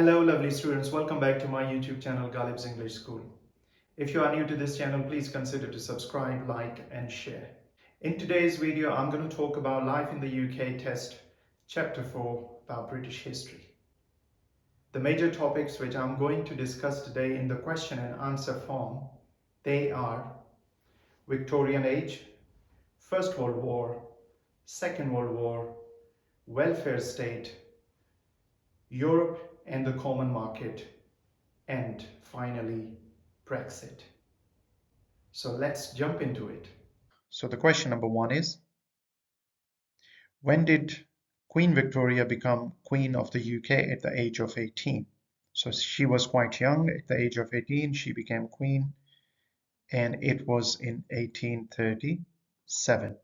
Hello lovely students, welcome back to my YouTube channel Galib's English School. If you are new to this channel, please consider to subscribe, like and share. In today's video, I'm going to talk about Life in the UK test, chapter 4 about British history. The major topics which I'm going to discuss today in the question and answer form, they are Victorian Age, First World War, Second World War, Welfare State, Europe and the Common Market, and finally Brexit. So let's jump into it. So the question number 1 is, when did Queen Victoria become Queen of the UK at the age of 18? So she was quite young. At the age of 18 she became Queen, and it was in 1837.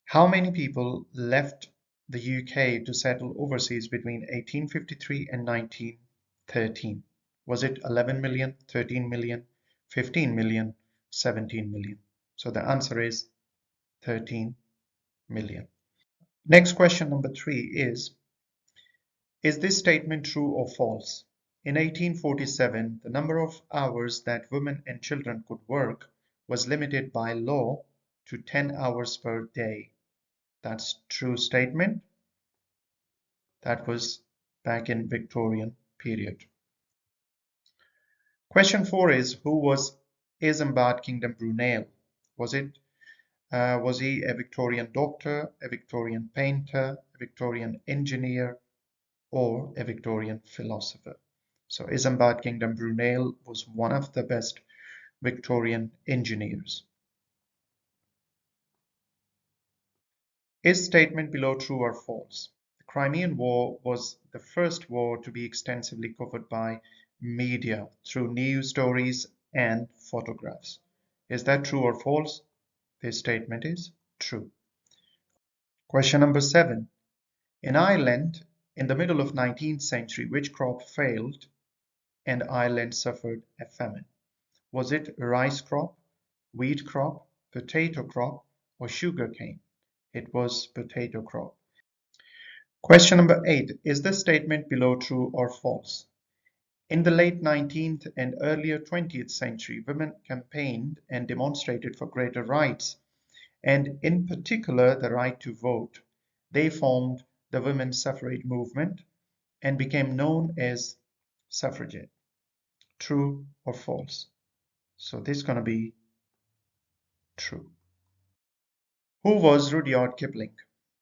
How many people left the UK to settle overseas between 1853 and 1913? Was it 11 million, 13 million, 15 million, 17 million? So the answer is 13 million. Next question number 3 is this statement true or false? In 1847, the number of hours that women and children could work was limited by law to 10 hours per day. That's true statement. That was back in Victorian period. Question 4 is, who was Isambard Kingdom Brunel? Was he a Victorian doctor, a Victorian painter, a Victorian engineer, or a Victorian philosopher? So Isambard Kingdom Brunel was one of the best Victorian engineers. Is statement below true or false? The Crimean War was the first war to be extensively covered by media through news stories and photographs. Is that true or false? This statement is true. Question number 7. In Ireland, in the middle of 19th century, which crop failed and Ireland suffered a famine? Was it rice crop, wheat crop, potato crop, or sugarcane? It was potato crop. Question number 8. Is the statement below true or false? In the late 19th and earlier 20th century, women campaigned and demonstrated for greater rights, and in particular the right to vote. They formed the women's suffrage movement and became known as suffragette. True or false? So this is going to be true. Who was Rudyard Kipling?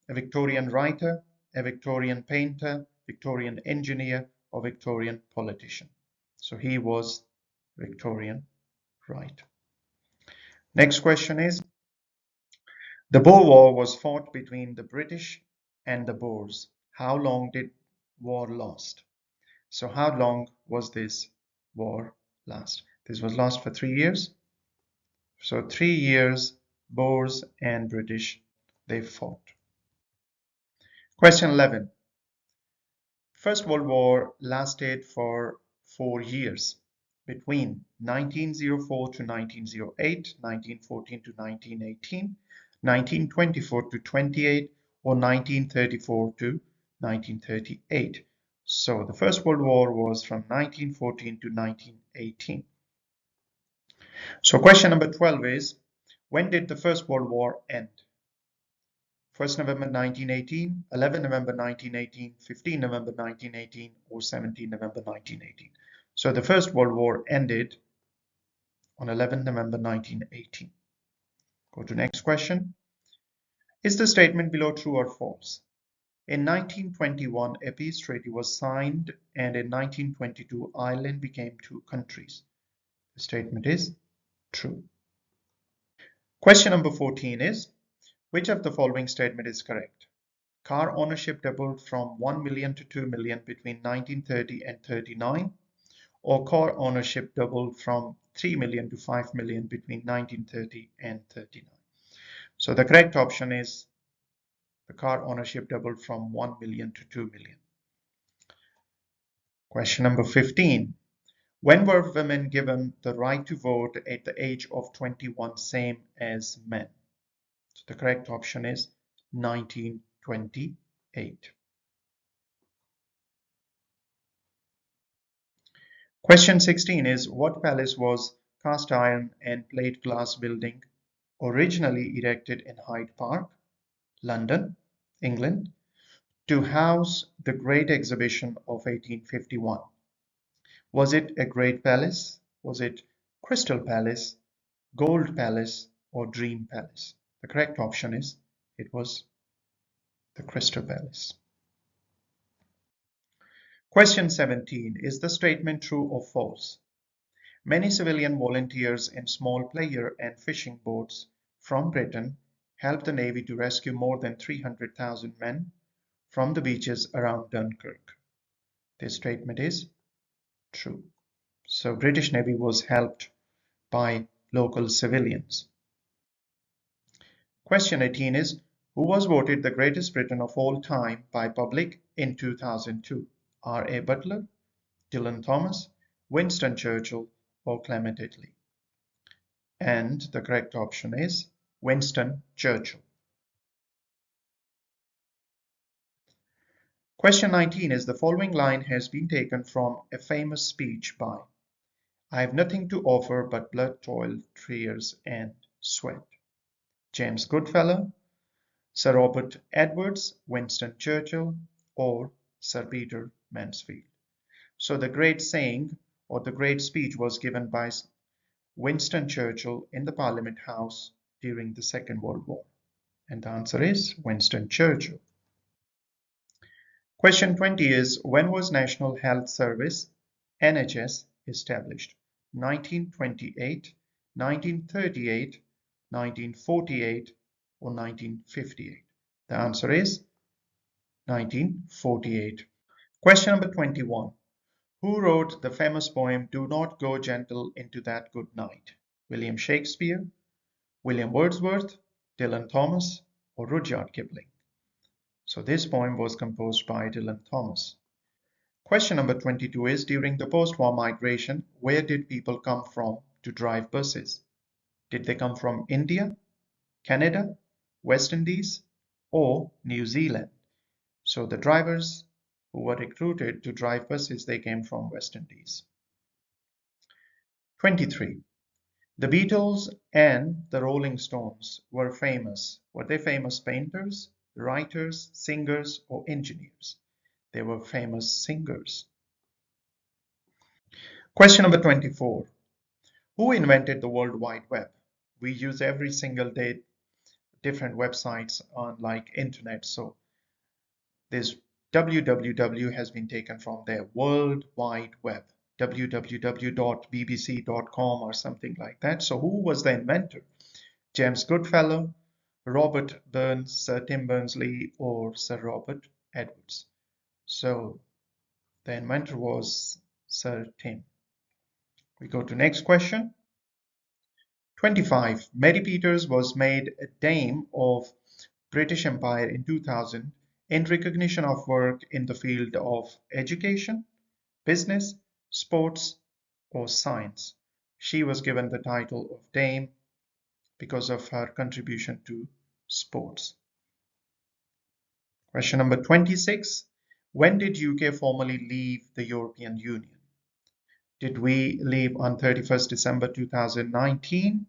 A Victorian writer, a Victorian painter, Victorian engineer, or Victorian politician? So he was Victorian writer. Next question is, the Boer War was fought between the British and the Boers. How long did war last? So how long was this war last? This was last for 3 years. So 3 years, Boers and British, they fought. Question 11. First World War lasted for 4 years, between 1904 to 1908, 1914 to 1918, 1924 to 28, or 1934 to 1938. So the First World War was from 1914 to 1918. So question number 12 is, when did the First World War end? 1st November 1918, 11 November 1918, 15 November 1918, or 17 November 1918. So the First World War ended on 11 November 1918. Go to next question. Is the statement below true or false? In 1921, a peace treaty was signed, and in 1922, Ireland became 2 countries. The statement is true. Question number 14 is, which of the following statement is correct? Car ownership doubled from 1 million to 2 million between 1930 and 39, or car ownership doubled from 3 million to 5 million between 1930 and 39. So the correct option is the car ownership doubled from 1 million to 2 million. Question number 15. When were women given the right to vote at the age of 21, same as men? So the correct option is 1928. Question 16 is what palace was cast iron and plate glass building originally erected in Hyde Park, London, England, to house the Great Exhibition of 1851? Was it a Great Palace? Was it Crystal Palace, Gold Palace, or Dream Palace? The correct option is it was the Crystal Palace. Question 17. Is the statement true or false? Many civilian volunteers in small player and fishing boats from Britain helped the Navy to rescue more than 300,000 men from the beaches around Dunkirk. This statement is true. So British Navy was helped by local civilians. Question 18 is who was voted the greatest Briton of all time by public in 2002? R.A. Butler, Dylan Thomas, Winston Churchill, or Clement Attlee? And the correct option is Winston Churchill. Question 19 is the following line has been taken from a famous speech by I have nothing to offer but blood, toil, tears, and sweat. James Goodfellow, Sir Robert Edwards, Winston Churchill, or Sir Peter Mansfield. So the great saying or the great speech was given by Winston Churchill in the Parliament House during the Second World War. And the answer is Winston Churchill. Question 20 is when was National Health Service NHS established? 1928, 1938, 1948, or 1958? The answer is 1948. Question number 21. Who wrote the famous poem Do Not Go Gentle into That Good Night? William Shakespeare, William Wordsworth, Dylan Thomas, or Rudyard Kipling? So this poem was composed by Dylan Thomas. Question number 22 is during the post-war migration, where did people come from to drive buses? Did they come from India, Canada, West Indies, or New Zealand? So the drivers who were recruited to drive buses, they came from West Indies. 23. The Beatles and the Rolling Stones were famous. Were they famous painters, writers, singers, or engineers? They were famous singers. Question number 24. Who invented the World Wide Web? We use every single day different websites on like internet. So this www has been taken from their World Wide Web, www.bbc.com or something like that. So who was the inventor? James Goodfellow, Robert Burns, Sir Tim Berners-Lee, or Sir Robert Edwards? So the inventor was Sir Tim. We go to next question. 25. Mary Peters was made a Dame of British Empire in 2000 in recognition of work in the field of education, business, sports, or science. She was given the title of Dame because of her contribution to sports. Question number 26. When did UK formally leave the European Union? Did we leave on 31st December 2019,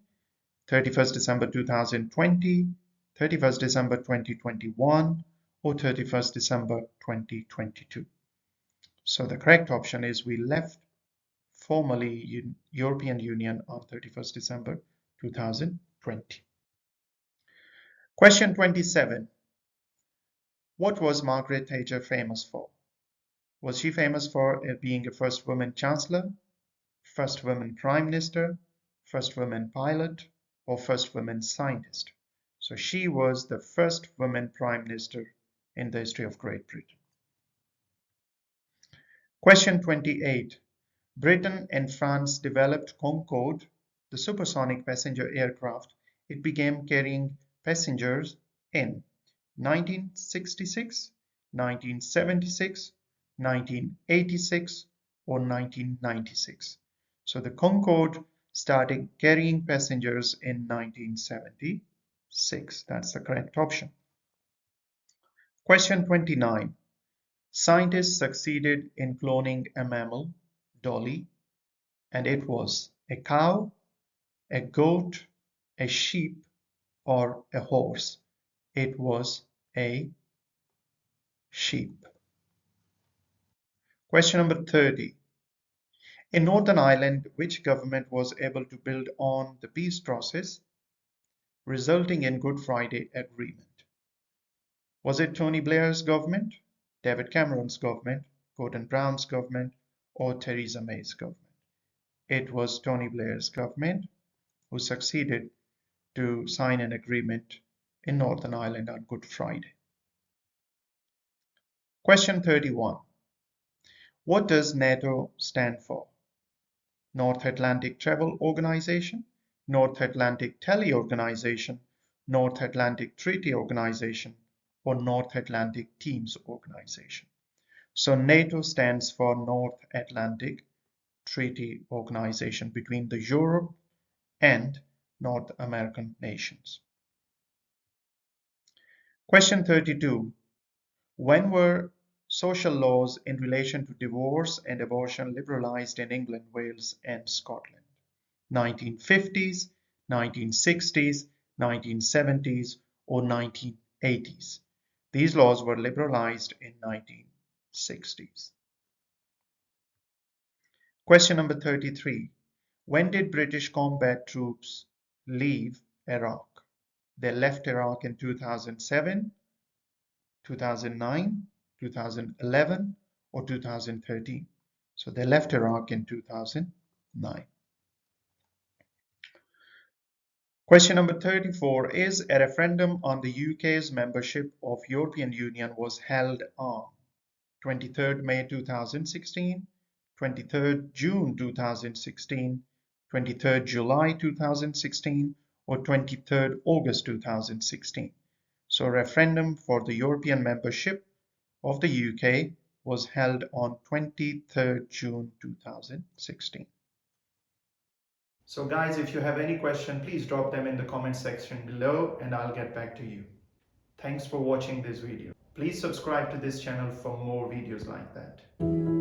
31st December 2020, 31st December 2021, or 31st December 2022? So the correct option is we left formally European Union on 31st December 2020. Question 27. What was Margaret Thatcher famous for? Was she famous for being a first woman chancellor, first woman prime minister, first woman pilot, or first woman scientist? So she was the first woman prime minister in the history of Great Britain. Question 28. Britain and France developed Concorde, the supersonic passenger aircraft. It began carrying passengers in 1966, 1976, 1986, or 1996. So the Concorde started carrying passengers in 1976. That's the correct option. Question 29. Scientists succeeded in cloning a mammal, Dolly, And it was a cow, a goat, a sheep, or a horse. It was a sheep. Question number 30. In Northern Ireland, which government was able to build on the peace process, resulting in Good Friday Agreement? Was it Tony Blair's government, David Cameron's government, Gordon Brown's government, or Theresa May's government? It was Tony Blair's government who succeeded to sign an agreement in Northern Ireland on Good Friday. Question 31. What does NATO stand for? North Atlantic Travel Organization, North Atlantic Tele Organization, North Atlantic Treaty Organization, or North Atlantic Teams Organization. So NATO stands for North Atlantic Treaty Organization between the Europe and North American nations. Question 32. When were social laws in relation to divorce and abortion liberalized in England, Wales, and Scotland? 1950s, 1960s, 1970s, or 1980s? These laws were liberalized in 1960s. Question number 33. When did British combat troops leave Iraq? They left Iraq in 2007, 2009, 2011, or 2013. So they left Iraq in 2009. Question number 34 is a referendum on the UK's membership of European Union was held on 23rd May 2016, 23rd June 2016, 23rd July 2016, or 23rd August 2016. So a referendum for the European membership of the UK was held on 23rd June 2016. So guys, if you have any question, please drop them in the comment section below and I'll get back to you. Thanks for watching this video. Please subscribe to this channel for more videos like that.